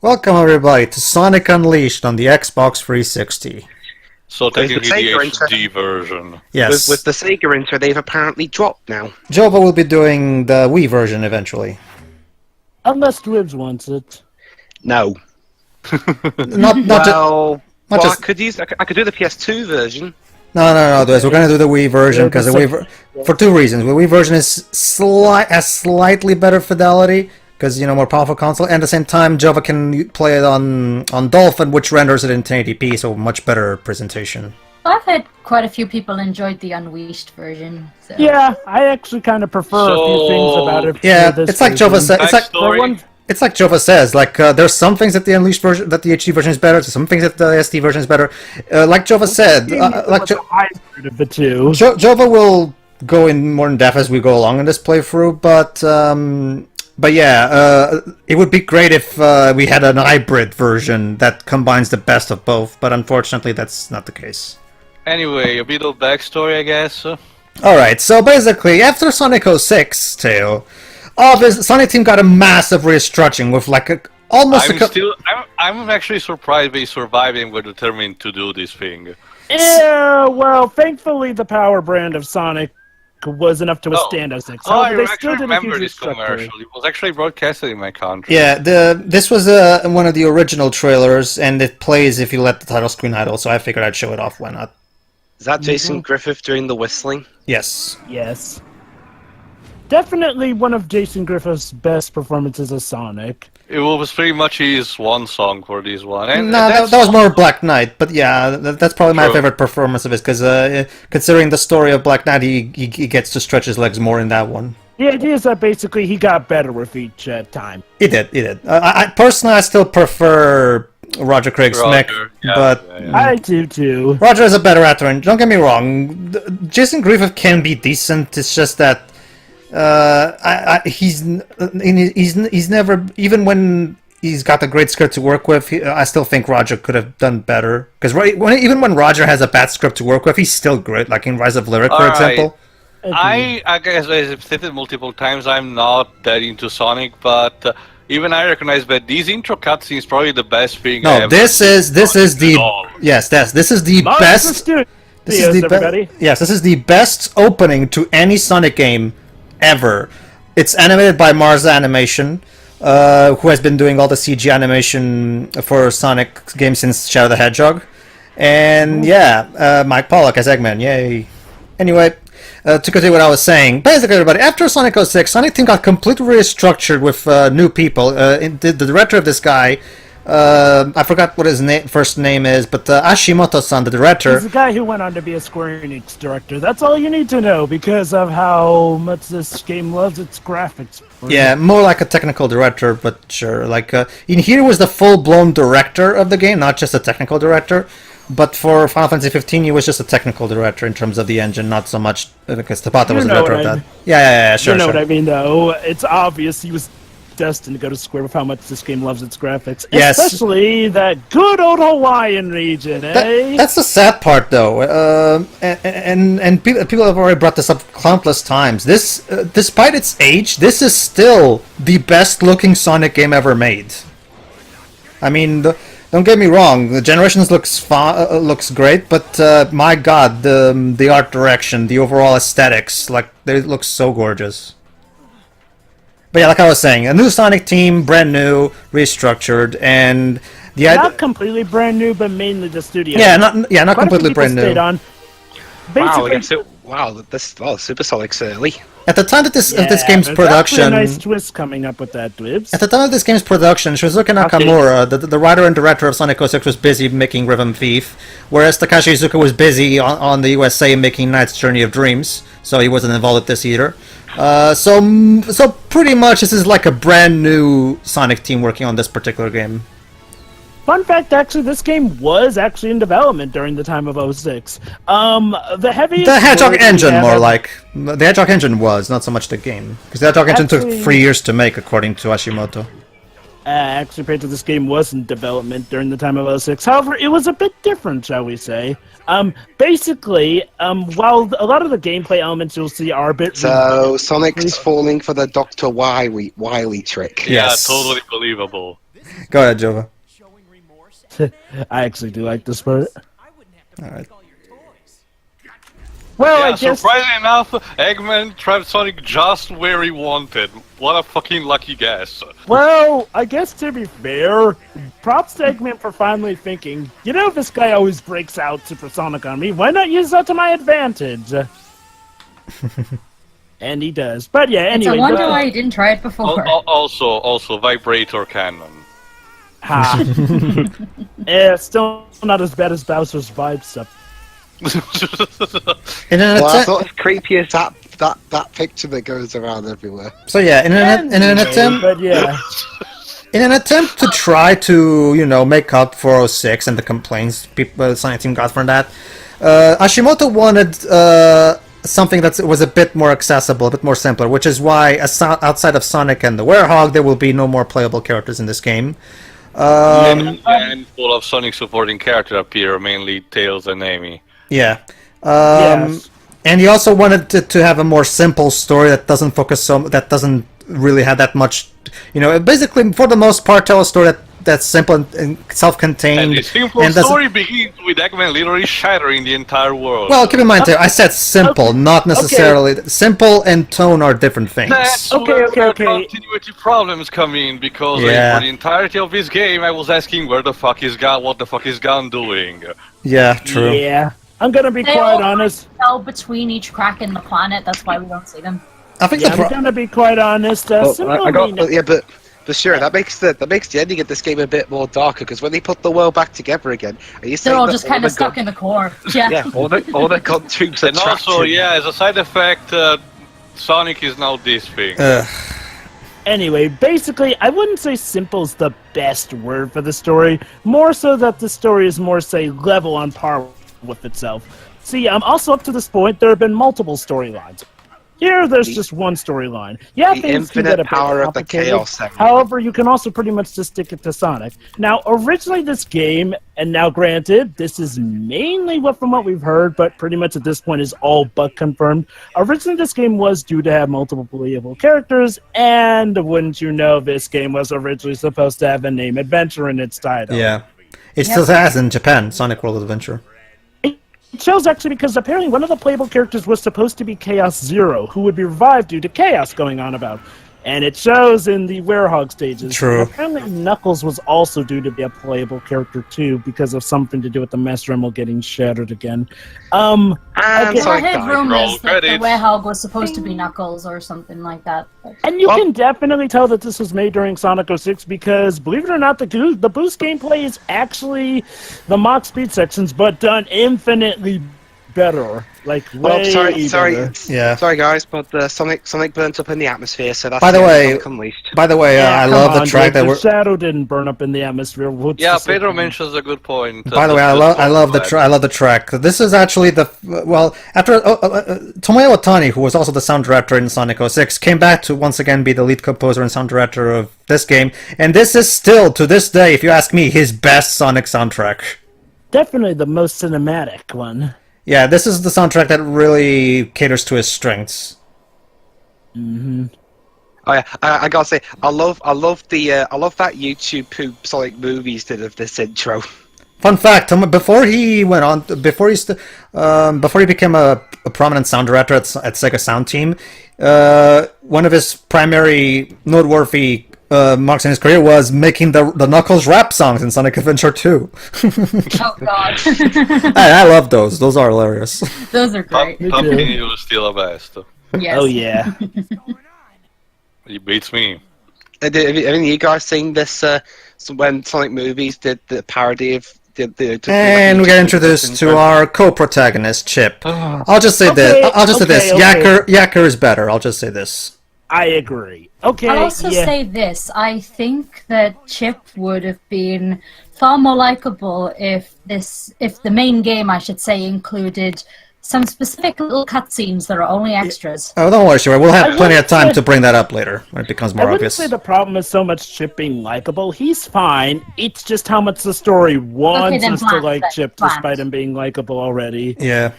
Welcome everybody to Sonic Unleashed on the Xbox 360. So technically the Sega HD version. Yes. With the Sega intro, they've apparently dropped now. Jova will be doing the Wii version eventually. Unless Dwibs wants it. No. Not just. I could do the PS2 version. No, Dwibs. We're gonna do the Wii version because for two reasons. The Wii version is has slightly better fidelity because more powerful console, and at the same time Jova can play it on Dolphin, which renders it in 1080p, so much better presentation. I've had quite a few people enjoyed the Unleashed version. So. Yeah, I actually kind of prefer a few things about it. Yeah, it's like Jova said. It's like Jova says. Like there's some things that the Unleashed version, that the HD version is better. Some things that the SD version is better. Like Jova said, hybrid of the two. Jova will go in more in depth as we go along in this playthrough, but yeah, it would be great if we had an hybrid version that combines the best of both. But unfortunately, that's not the case. Anyway, a bit of backstory, I guess. Alright, so basically, after Sonic 06 tale, Sonic Team got a massive restructuring with I'm actually surprised they survived and were determined to do this thing. Yeah, well, thankfully the power brand of Sonic was enough to withstand 06. I they actually still did remember a huge this commercial. It was actually broadcasted in my country. Yeah, this was one of the original trailers, and it plays if you let the title screen idle, so I figured I'd show it off, why not? Is that Jason Griffith doing the whistling? Yes. Yes. Definitely one of Jason Griffith's best performances as Sonic. It was pretty much his one song for this one. And that was more Black Knight, but yeah, that's probably my favorite performance of his, because considering the story of Black Knight, he gets to stretch his legs more in that one. The idea is that basically he got better with each time. He did. I personally, I still prefer Roger Craig's mech, but I do too. Roger is a better actor, and don't get me wrong, Jason Griffith can be decent. It's just that he's never, even when he's got a great script to work with, I still think Roger could have done better. Because even when Roger has a bad script to work with, he's still great. Like in Rise of Lyric, for example. I guess, as I've stated multiple times, I'm not that into Sonic, but even I recognize that these intro cutscenes is probably the best thing. No, this is the best. This is the best opening to any Sonic game ever. It's animated by Mars Animation, who has been doing all the CG animation for Sonic games since Shadow the Hedgehog. And yeah, Mike Pollock as Eggman, yay. Anyway, to continue what I was saying, basically everybody, after Sonic 06, Sonic Team got completely restructured with new people. The director of this guy, I forgot what his first name is, but Hashimoto-san, the director. He's the guy who went on to be a Square Enix director. That's all you need to know because of how much this game loves its graphics. Yeah, more like a technical director, but sure. Like he was the full-blown director of the game, not just a technical director. But for Final Fantasy 15, he was just a technical director in terms of the engine, not so much because Tabata was the director of that. Yeah, sure. You know what I mean, though. It's obvious he was destined to go to Square with how much this game loves its graphics. Yes. Especially that good old Hawaiian region, eh? That's the sad part, though. And people have already brought this up countless times. This, despite its age, this is still the best-looking Sonic game ever made. I mean, don't get me wrong. The Generations looks great, but my God, the art direction, the overall aesthetics, they look so gorgeous. But yeah, like I was saying, a new Sonic Team, brand new, restructured, and not completely brand new, but mainly the studio. Yeah, not completely brand new. Super Sonic's early. At the time that this game's production, a nice twist coming up with that, Dwibs. At the time of this game's production, Shizuka Nakamura, the writer and director of Sonic 06, was busy making Rhythm Thief, whereas Takashi Iizuka was busy on the USA making Knight's Journey of Dreams, so he wasn't involved with this either. So pretty much this is like a brand new Sonic Team working on this particular game. Fun fact, actually, this game was actually in development during the time of 06. The Hedgehog engine, more like. The Hedgehog engine was, not so much the game. Because the Hedgehog engine took 3 years to make, according to Hashimoto. Actually, apparently this game was in development during the time of 06. However, it was a bit different, shall we say. Basically, while a lot of the gameplay elements you'll see are a bit... So, Sonic's falling for the Dr. Wily trick. Yeah, totally believable. Go ahead, Jova. I actually do like this part. Alright. Well, Yeah, I guess. surprisingly enough, Eggman trapped Sonic just where he wanted. What a fucking lucky guess. Well, I guess to be fair, props to Eggman for finally thinking, you know, this guy always breaks out Supersonic on me. Why not use that to my advantage? And he does. But yeah, It's anyway. a wonder why he didn't try it before. Also, vibrator cannon. Ha. Yeah, still not as bad as Bowser's vibe stuff. In an Well, I attempt, thought it's creepy as that picture that goes around everywhere. so yeah, in an attempt, But yeah. in an attempt to try to, you know, make up for 06 and the complaints people, Sonic Team got from that, Hashimoto wanted something that was a bit more accessible, a bit more simpler, which is why outside of Sonic and the Werehog, there will be no more playable characters in this game. And full of Sonic supporting characters appear, mainly Tails and Amy. Yeah. Yes. And he also wanted to have a more simple story that doesn't focus that doesn't really have that much, you know, basically for the most part tell a story that's simple and self-contained. And the simple and doesn't- story begins with Eggman literally shattering the entire world. Well, keep in mind, too, I said simple, not necessarily... Simple and tone are different things. That's Okay, where okay, the okay. continuity problems come in, because Yeah. for the entirety of this game I was asking what the fuck is Gun doing? Yeah, true. Yeah. I'm gonna be They quite all honest. fell between each crack in the planet. That's why we don't see them. I think Yeah, I'm gonna be quite honest. But sure, that makes the ending of this game a bit more darker, because when they put the world back together again, are you They're saying all that just kind of stuck in the core. Yeah. Yeah, all the gun troops are And trapped also, in- yeah, as a side effect, Sonic is now this thing. Anyway, basically, I wouldn't say simple's the best word for the story. More so that the story is more, say, level on par with itself. See, also up to this point, there have been multiple storylines. Here, there's just one storyline. Yeah, the things can infinite get a bit power of the complicated. chaos segment. However, you can also pretty much just stick it to Sonic. Now, originally this game, and now granted, this is mainly from what we've heard, but pretty much at this point is all but confirmed. Originally this game was due to have multiple playable characters, and wouldn't you know, this game was originally supposed to have a name adventure in its title. Yeah. It still has in Japan, Sonic World Adventure. It shows actually because apparently one of the playable characters was supposed to be Chaos Zero, who would be revived due to chaos going on about. And it shows in the Werehog stages. True. And apparently Knuckles was also due to be a playable character too, because of something to do with the Mess Dremel getting shattered again. And Okay. I Sonic heard died. rumors Roll that the credits. Werehog was supposed to be Knuckles or something like that. But And you can definitely tell that this was made during Sonic 06 because, believe it or not, the boost gameplay is actually the Mach speed sections, but done infinitely better. Like, way sorry, better. Yeah. sorry guys, but Sonic burnt up in the atmosphere, so that's By the way- Sonic Unleashed. By the way, Yeah, I come love the on, track dude, that the we're... shadow didn't burn up in the atmosphere. What's Yeah, the Pedro second? mentions a good point. By the way, I love the track. This is actually after Tomoya Watani, who was also the sound director in Sonic 06, came back to once again be the lead composer and sound director of this game, and this is still, to this day, if you ask me, his best Sonic soundtrack. Definitely the most cinematic one. Yeah, this is the soundtrack that really caters to his strengths. Oh yeah, I gotta say, I love that YouTube who Sonic Movies did of this intro. Fun fact: before he became a prominent sound director at SEGA Sound Team, one of his primary noteworthy marks in his career was making the Knuckles rap songs in Sonic Adventure 2. oh god, I love those. Those are hilarious. those are great. Pumpkin is still the best. Yes. Oh yeah. He beats me. Have you guys seen this? When Sonic Movies did the parody of And we get introduced to our co-protagonist, Chip. I'll just say this. Okay. Yacker is better. I'll just say this. I agree. Okay. I'll also yeah. say this. I think that Chip would have been far more likable if the main game, I should say, included some specific little cutscenes that are only extras. Oh, don't worry, sure. We'll have I plenty of wouldn't time say- to bring that up later when it becomes I more wouldn't obvious. say the problem is so much Chip being likable. He's fine. It's just how much the story wants then us to bland, like then Chip, bland. despite him being likable already. Yeah.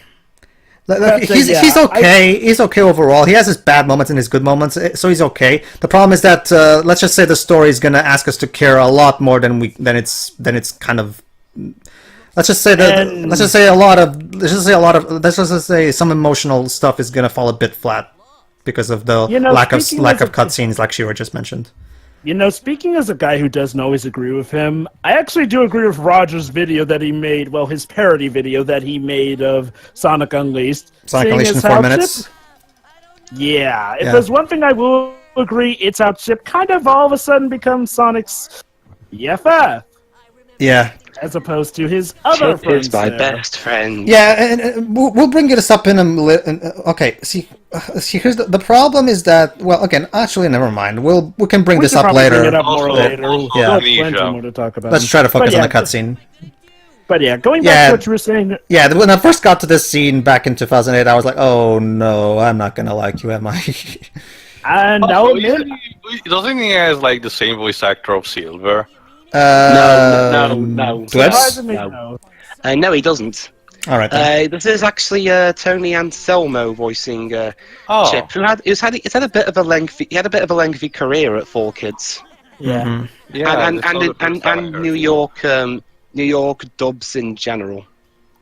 He's okay. He's okay overall. He has his bad moments and his good moments, so he's okay. The problem is that let's just say the story is gonna ask us to care a lot more than it's kind of. Let's just say some emotional stuff is gonna fall a bit flat because of the lack of cutscenes, like Shira just mentioned. Speaking as a guy who doesn't always agree with him, I actually do agree with Roger's video that he made, his parody video that he made of Sonic Unleashed. Sonic Unleashed in 4 minutes? Yeah, if there's one thing I will agree, it's how Chip kind of all of a sudden becomes Sonic's BFF. Yeah. As opposed to his other Chip friends. is my best friend. Yeah, and we'll bring this up in a okay. See, here's the problem is that again, actually, never mind. We can bring this up later. Bring it up more later. Yeah. Plenty more to talk about. Let's try to focus on the cutscene. But yeah, going back to what you were saying. Yeah, when I first got to this scene back in 2008, I was like, "Oh no, I'm not gonna like you, am I?" And doesn't he has like the same voice actor of Silver? No. No, he doesn't. All right. Then. This is actually Tony Anselmo voicing Chip, who had a bit of a lengthy career at 4Kids. Yeah. Mm-hmm. Yeah, and New York dubs in general.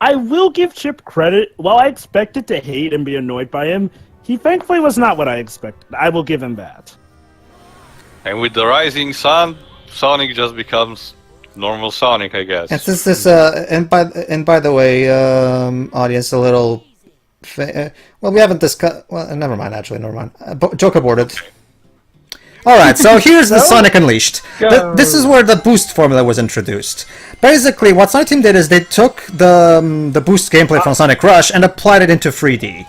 I will give Chip credit. While I expected to hate and be annoyed by him, he thankfully was not what I expected. I will give him that. And with the rising sun, Sonic just becomes normal Sonic, I guess. And since this, and by the way, audience, a little, we haven't discussed. Well, never mind. Actually, never mind. Joke aborted. All right, so here's the Sonic Unleashed. This is where the boost formula was introduced. Basically, what Sonic Team did is they took the boost gameplay from Sonic Rush and applied it into 3D.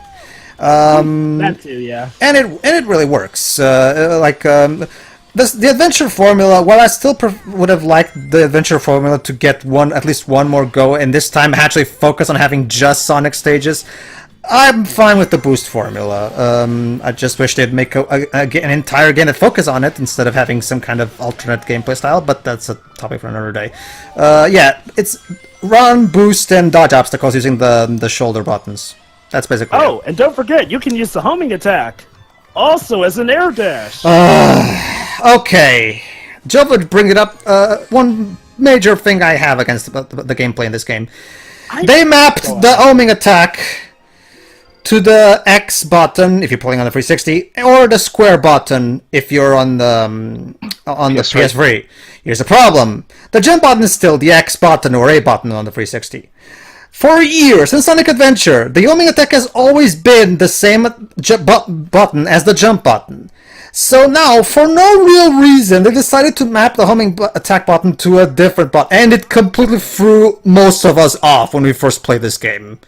That too, yeah. And it really works. The adventure formula, while I still would have liked the adventure formula to get at least one more go, and this time actually focus on having just Sonic stages, I'm fine with the boost formula. I just wish they'd make an entire game that focus on it instead of having some kind of alternate gameplay style, but that's a topic for another day. It's run, boost, and dodge obstacles using the shoulder buttons. That's basically it. And don't forget, you can use the homing attack also as an air dash. Okay. Joe would bring it up. One major thing I have against the gameplay in this game. They mapped the homing attack to the X button if you're playing on the 360, or the square button if you're on the PS3. Here's the problem. The jump button is still the X button or A button on the 360. For years in Sonic Adventure, the homing attack has always been the same button as the jump button. So now, for no real reason, they decided to map the homing attack button to a different button, and it completely threw most of us off when we first played this game.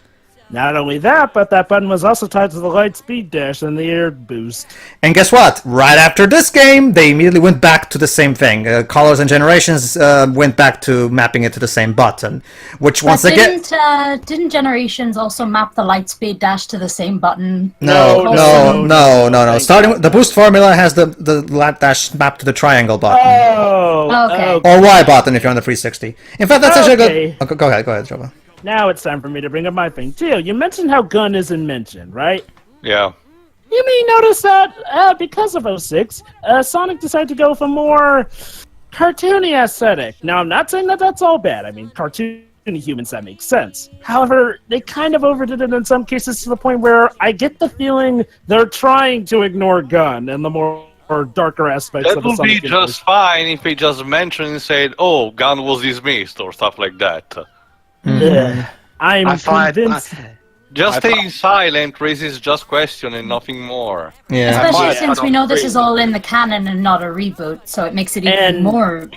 Not only that, but that button was also tied to the light speed dash and the air boost. And guess what? Right after this game, they immediately went back to the same thing. Colors and Generations went back to mapping it to the same button. Which once again... Didn't Generations also map the light speed dash to the same button? No. Starting with the boost formula has the light dash mapped to the triangle button. Oh, okay. Or Y button if you're on the 360. In fact, that's actually a good... Oh, go ahead, Jova. Now it's time for me to bring up my thing. Teo, you mentioned how gun isn't mentioned, right? Yeah. You may notice that because of 06, Sonic decided to go with a more cartoony aesthetic. Now, I'm not saying that that's all bad. I mean, cartoony humans, that makes sense. However, they kind of overdid it in some cases to the point where I get the feeling they're trying to ignore gun and the more darker aspects of the Sonic. That would be just fine if they just mentioned and said, "Oh, gun was dismissed" or stuff like that. I'm convinced. Just staying silent raises just question and nothing more. Yeah. Especially since we know this is all in the canon and not a reboot, so it makes it even more...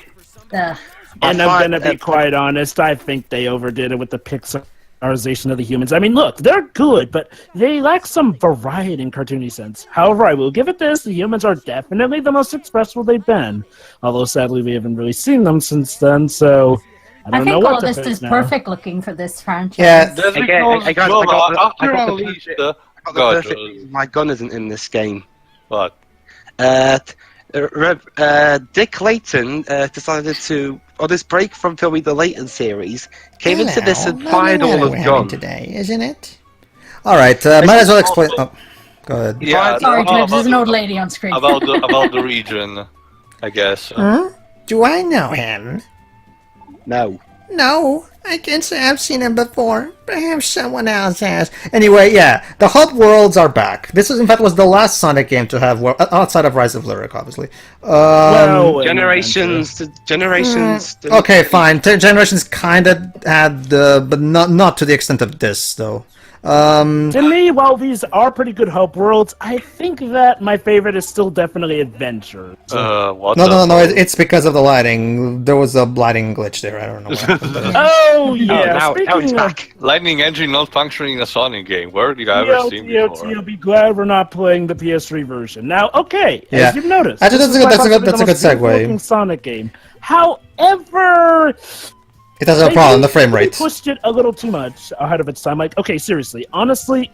And I'm going to be quite honest, I think they overdid it with the Pixarization of the humans. I mean, look, they're good, but they lack some variety in cartoony sense. However, I will give it this, the humans are definitely the most expressive they've been. Although, sadly, we haven't really seen them since then, so... I think all this is perfect looking for this franchise. Yeah. My gun isn't in this game. What? Dick Layton decided to, on his break from filming the Layton series, came into this and fired all of gun. Today, isn't it? All right, might as well explain. Oh, go ahead. Yeah. Sorry, about there's an old lady on screen. about the region, I guess. Huh? Do I know him? No. No, I can't say I've seen him before. Perhaps someone else has. Anyway, yeah, the hub worlds are back. This was, in fact, was the last Sonic game to have outside of Rise of Lyric, obviously. Generations. Okay, fine. Generations kind of had, but not to the extent of this, though. To me, while these are pretty good hub worlds, I think that my favorite is still definitely Adventure. What? No. It's because of the lighting. There was a lighting glitch there. I don't know what happened there. Oh yeah. now it's Speaking of, back. Lightning engine not functioning in a Sonic game. Where did I ever see before? you'll be glad we're not playing the PS3 version. Now, okay, Yeah. as you've noticed, Actually, this is that's by a good possibly the most segue. beautiful-looking Sonic game. However, It has a problem, the frame they rate. pushed it a little too much ahead of its time. Like, okay, seriously, honestly,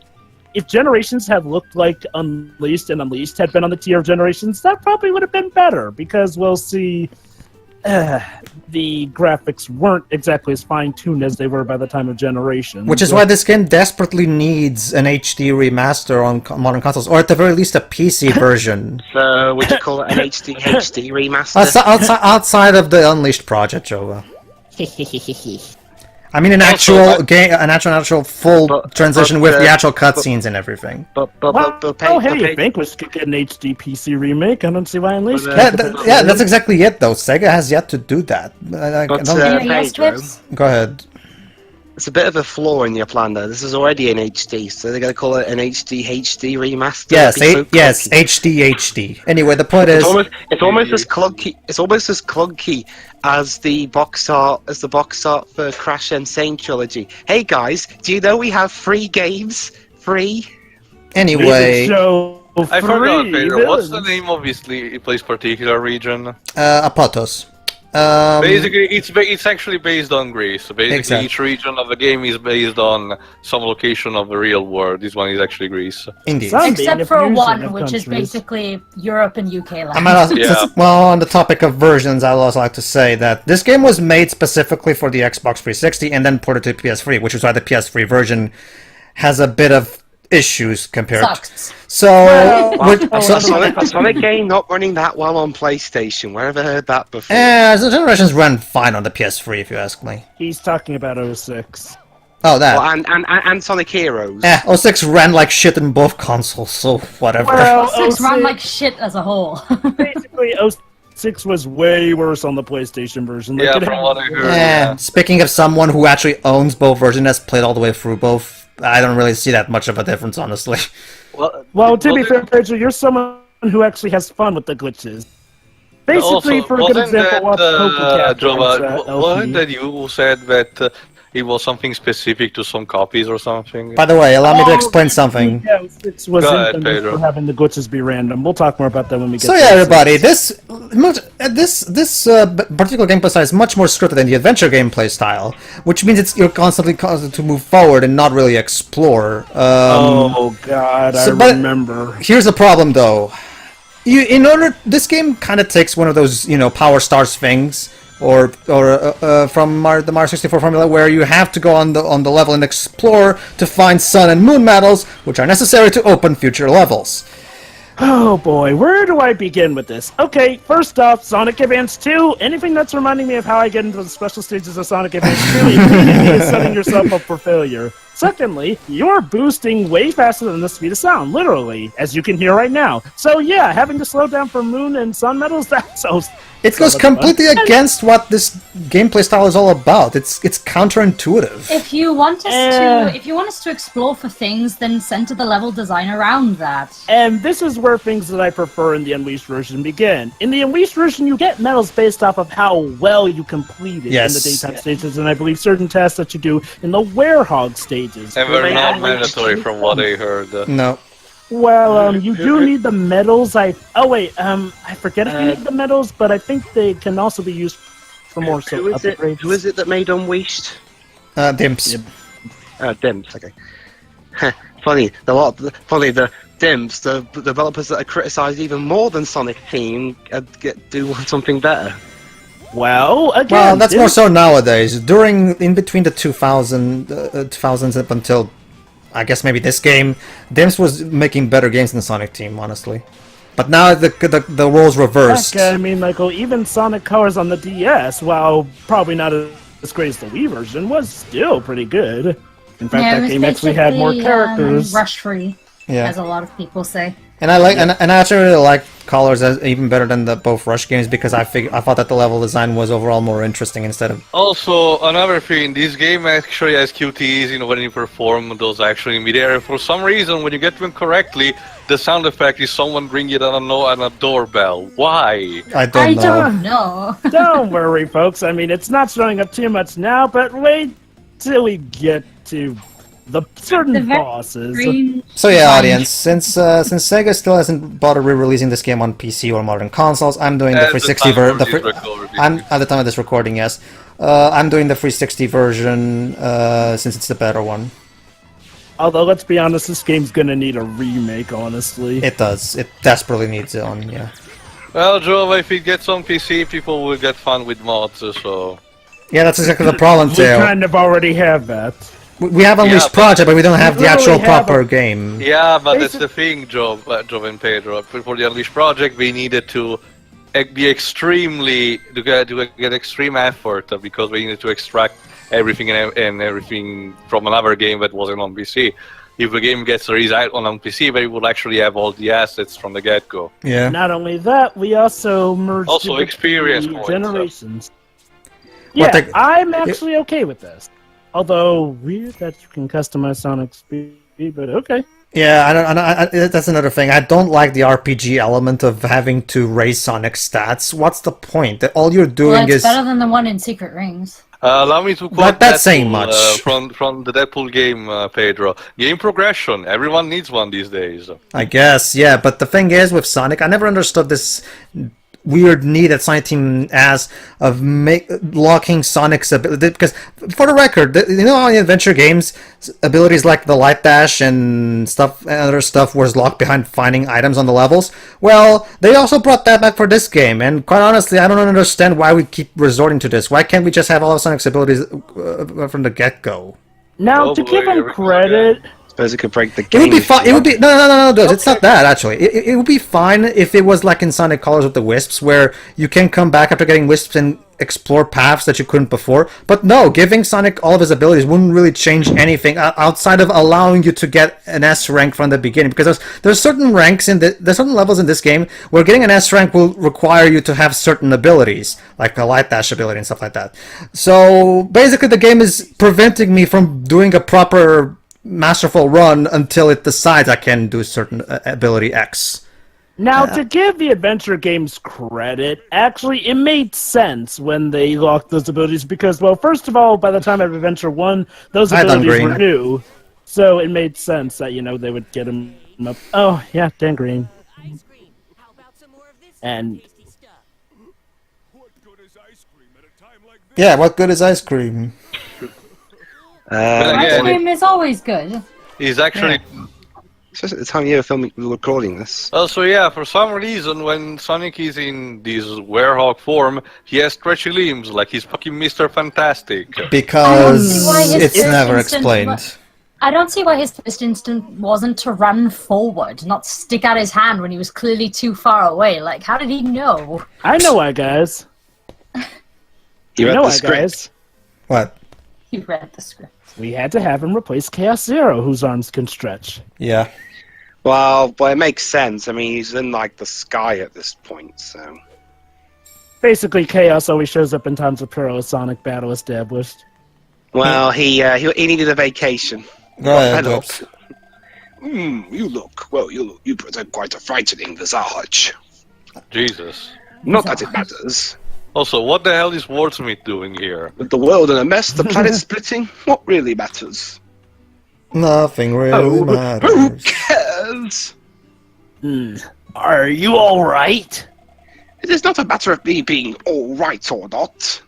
if Generations had looked like Unleashed and Unleashed had been on the tier of Generations, that probably would have been better, because we'll see the graphics weren't exactly as fine-tuned as they were by the time of Generations. Which is why this game desperately needs an HD remaster on modern consoles, or at the very least a PC version. So, would you call it an HD remaster? Outside of the Unleashed project, Jova. I mean, an actual game, an actual full transition with the actual cutscenes and everything. But hey, if Vanquish could get an HD PC remake, I don't see why Unleashed But, can't. Yeah, that's exactly it, though. Sega has yet to do that. Yes, Pedro, Clips? Go ahead. it's a bit of a flaw in your plan there. This is already in HD, so they're going to call it an HD remaster. Yes, That'd be so yes, clunky. HD. Anyway, the point is, It's almost as clunky. It's almost as clunky as the box art for Crash Insane trilogy. Hey guys, do you know we have free games? Free. anyway, I forgot, Pedro. What's the name of this particular region? Apotos. Basically, it's actually based on Greece. So basically, Exactly. each region of the game is based on some location of the real world. This one is actually Greece. Indeed. Some- Except being for a fusion one, of which is countries. basically Europe and UK I land. might also, Yeah. well, on the topic of versions, I'd also like to say that this game was made specifically for the Xbox 360 and then ported to PS3, which is why the PS3 version has a bit of issues compared. Sucks. So, A Sonic game not running that well on PlayStation. Where have I heard that before? the generations run fine on the PS3, if you ask me. He's talking about 06. Oh, that. Well, and Sonic Heroes. 06 ran like shit in both consoles, so whatever. Well, 06 ran 06 like shit as a whole. basically, 06 was way worse on the PlayStation version. Like, Yeah, it from had- what I heard. Yeah, speaking of someone who actually owns both versions, has played all the way through both, I don't really see that much of a difference, honestly. Well, to be fair, Pedro, you're someone who actually has fun with the glitches. Basically, for a good example, watch PokeCat. Wasn't that you who said that it was something specific to some copies or something? By the way, allow me to explain something. Yeah, it was Go ahead, infamous Pedro. for having the glitches be random. We'll talk more about that when we get So to yeah, it. everybody, this particular gameplay style is much more scripted than the adventure gameplay style, which means you're constantly to move forward and not really explore. Oh God, I but- remember. Here's the problem, though. This game kind of takes one of those, Power Stars things, or from the Mario 64 formula, where you have to go on the level and explore to find sun and moon medals, which are necessary to open future levels. Oh boy, where do I begin with this? Okay, first off, Sonic Advance 2. Anything that's reminding me of how I get into the special stages of Sonic Advance 2 immediately is setting yourself up for failure. Secondly, you're boosting way faster than the speed of sound, literally, as you can hear right now. So yeah, having to slow down for moon and sun medals, that's so... It goes completely against what this gameplay style is all about. It's counterintuitive. If you want us to explore for things, then center the level design around that. And this is where things that I prefer in the Unleashed version begin. In the Unleashed version, you get medals based off of how well you completed in the daytime stages, and I believe certain tasks that you do in the werehog stages. And they're not mandatory from what I heard. No. Well, you do need the medals. I forget if you need the medals, but I think they can also be used for more upgrades. Who is it that made Unleashed? Dimps. Dimps. Okay. Funny, the Dimps, the developers that are criticised even more than Sonic Team, do something better. Well, again, Well, that's more so nowadays. In between the 2000s up until I guess maybe this game, Dims was making better games than Sonic Team, honestly. But now the roles reversed. Heck, I mean, like, well, even Sonic Colors on the DS, while probably not as great as the Wii version, was still pretty good. In fact, Yeah, it that was game actually had more basically, characters. rush-free, Yeah. as a lot of people say. And I like, and I actually really like Colors as even better than the both Rush games because I thought that the level design was overall more interesting instead of. Also, another thing, this game actually has QTEs, when you perform those actually in midair. For some reason, when you get them correctly, the sound effect is someone ringing on a doorbell. Why? I don't know. don't know. Don't worry, folks. I mean, it's not showing up too much now, but wait till we get to the certain The very bosses. So yeah, audience, since Sega still hasn't bothered re-releasing this game on PC or modern consoles, I'm doing the At 360 the time version. of this record, I'm at the time of this recording, yes. I'm doing the 360 version since it's the better one. Although, let's be honest, this game's gonna need a remake, honestly. It does. It desperately needs it on. Yeah. Well, Joe, if it gets on PC, people will get fun with mods, so... Yeah, that's exactly the problem, We Tail. kind of already have that. We have Unleashed but- Project, but we don't have the literally actual have proper a- game. Yeah, but that's the thing, Joe and Pedro. For the Unleashed project, we needed to be extremely to get extreme effort because we needed to extract everything and everything from another game that wasn't on PC. If the game gets released on PC, they will actually have all the assets from the get-go. Yeah. Not only that, we also merged Also it experience between points, generations. What Yeah, the- I'm actually okay with this. Although weird that you can customize Sonic's speed, but okay. Yeah, that's another thing. I don't like the RPG element of having to raise Sonic's stats. What's the point? That all you're doing Well, it's is better than the one in Secret Rings. Allow me to quote But that's saying Deadpool, much. from the Deadpool game, Pedro. Game progression. Everyone needs one these days. I guess, yeah, but the thing is with Sonic, I never understood this weird need that Sonic Team has of locking Sonic's ability, because for the record, how in adventure games abilities like the light dash and stuff and other stuff was locked behind finding items on the levels. Well, they also brought that back for this game, and quite honestly, I don't understand why we keep resorting to this. Why can't we just have all of Sonic's abilities from the get-go? Now, Oh to boy, give here him we go credit, Suppose it could break the It game. would be if fine. you It would want. be no, dude. It's not that actually. It would be fine if it was like in Sonic Colors with the Wisps, where you can come back after getting Wisps and explore paths that you couldn't before. But no, giving Sonic all of his abilities wouldn't really change anything outside of allowing you to get an S rank from the beginning. Because there's certain ranks there's certain levels in this game where getting an S rank will require you to have certain abilities, like a light dash ability and stuff like that. So basically, the game is preventing me from doing a proper masterful run until it decides I can do certain ability X. Now, to give the adventure games credit, actually, it made sense when they locked those abilities because, well, first of all, by the time of Adventure 1, those Hi, Dan abilities Green. were new. So it made sense that, they would get them up. Oh, yeah, Dan Green. And Yeah, what good is ice cream? Again, Ice cream is always good. He's actually... Especially at the time of year we're recording this. Also, yeah, for some reason, when Sonic is in this werehog form, he has stretchy limbs, like he's fucking Mr. Fantastic. Because why his it's first never instinct explained. I don't see why his first instinct wasn't to run forward, not stick out his hand when he was clearly too far away. Like, how did he know? I know why, guys. You read know the why, script. guys. What? He read the script. We had to have him replace Chaos Zero, whose arms can stretch. Yeah. Well, it makes sense. I mean, he's in like the sky at this point, so. Basically, Chaos always shows up in times of peril as Sonic battle established. Well, he needed a vacation. Go ahead, Pedro. Whips. You present quite a frightening visage. Jesus. Not that it matters. Also, what the hell is Wordsmith doing here? With the world in a mess, the planet splitting, what really matters? Nothing really Who matters. cares? Are you alright? It is not a matter of me being all right or not.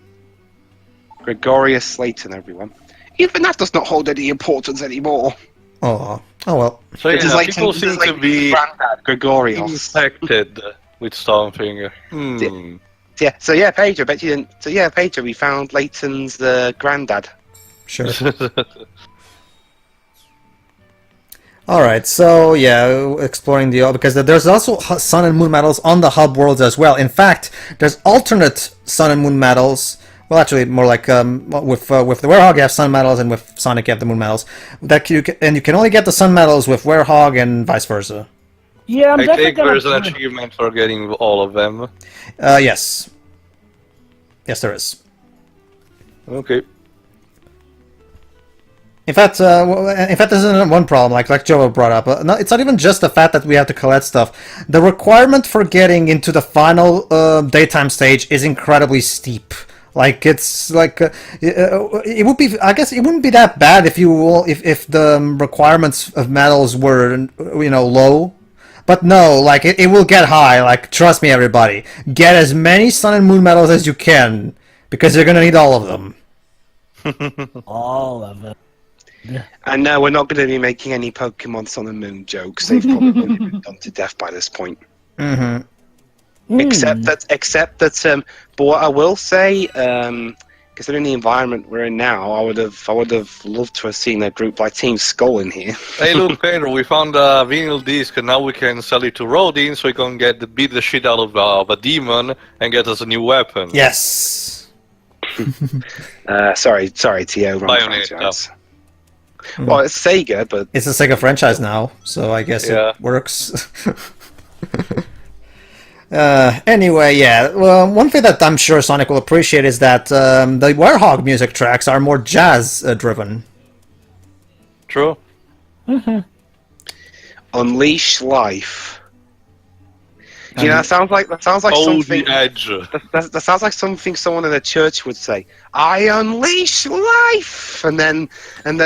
Gregorius Slayton, everyone. Even that does not hold any importance anymore. Oh well. So It is yeah, like people it is seem like to be Granddad Gregorios. infected with something. Yeah, Pedro, bet you didn't. So yeah, Pedro, we found Layton's granddad. Sure. All right, so yeah, exploring because there's also sun and moon medals on the hub worlds as well. In fact, there's alternate sun and moon medals. Well, actually, more like with the Werehog you have sun medals, and with Sonic you have the moon medals. And you can only get the sun medals with Werehog and vice versa. Yeah, I'm I definitely think gonna there's an try- achievement for getting all of them. Yes, there is. Okay. In fact, this isn't one problem. Like Joe brought up. No, it's not even just the fact that we have to collect stuff. The requirement for getting into the final daytime stage is incredibly steep. Like it's like it would be. I guess it wouldn't be that bad if the requirements of medals were low. But no, like it will get high. Like trust me, everybody, get as many Sun and Moon medals as you can because you're gonna need all of them. all of it. And no, we're not going to be making any Pokemon Sun and Moon jokes. They've probably been done to death by this point. Mm-hmm. Except that. But what I will say, considering the environment we're in now, I would have loved to have seen a group like Team Skull in here. Hey, look, Pedro, we found a vinyl disc, and now we can sell it to Rodin, so we can beat the shit out of a demon and get us a new weapon. Yes. Sorry, Tio. Wrong Bayonetta. franchise. Well, it's Sega, but It's a Sega franchise now, so I guess Yeah. it works. Anyway, yeah. Well, one thing that I'm sure Sonic will appreciate is that the Werehog music tracks are more jazz-driven. True. Unleash Life. You know, that sounds like Oh, something. the edge. That sounds like something someone in a church would say. I unleash life, and then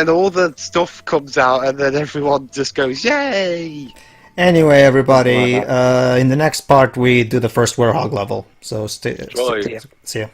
all the stuff comes out, and then everyone just goes, "Yay!" Anyway, everybody, in the next part we do the first Werehog level. So see ya.